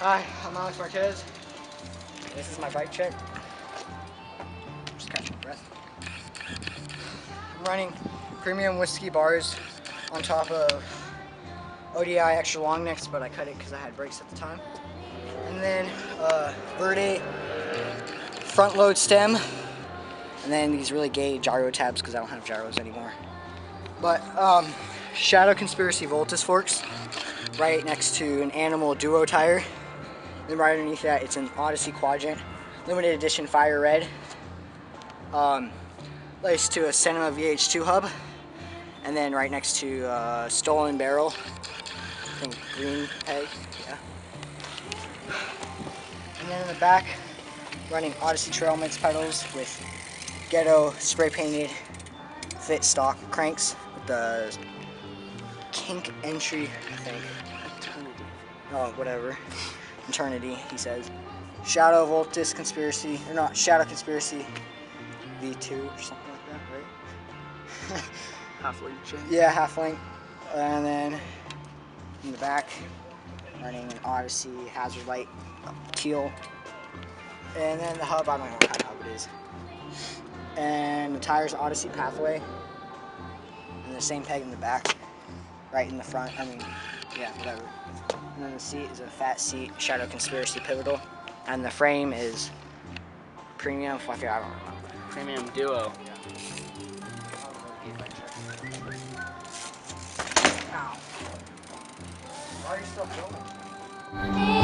Hi, I'm Marquez. This is my bike check. Just catching breath. I'm running premium whiskey bars on top of ODI extra long necks, but I cut it because I had brakes at the time. And then verdae front load stem, and then these really gay gyro tabs because I don't have gyros anymore. But Shadow Conspiracy Voltus forks right next to an Animal Duo tire. Then right underneath that, it's an Odessy Quadrant, limited edition fire red, laced to a Cinema VH2 hub, and then right next to Stolen Barrel, I think green peg, yeah. And then in the back, running Odessy Trail Mix pedals with ghetto spray painted fit stock cranks with the kink entry, I think. Oh, whatever. Eternity, he says. Shadow Voltus Conspiracy, or not, Shadow Conspiracy V2 or something like that, right? Half link chain? Yeah, half link. And then in the back, running an Odessy Hazard Light teal. And then the hub, I don't know what kind of hub it is. And the tires, Odessy Pathway. And the same peg in the back, right in the front, I mean, yeah, whatever. And then the seat is a fat seat, Shadow Conspiracy Pivotal. And the frame is premium, I don't remember. Premium Duo. Ow. Why are you still filming?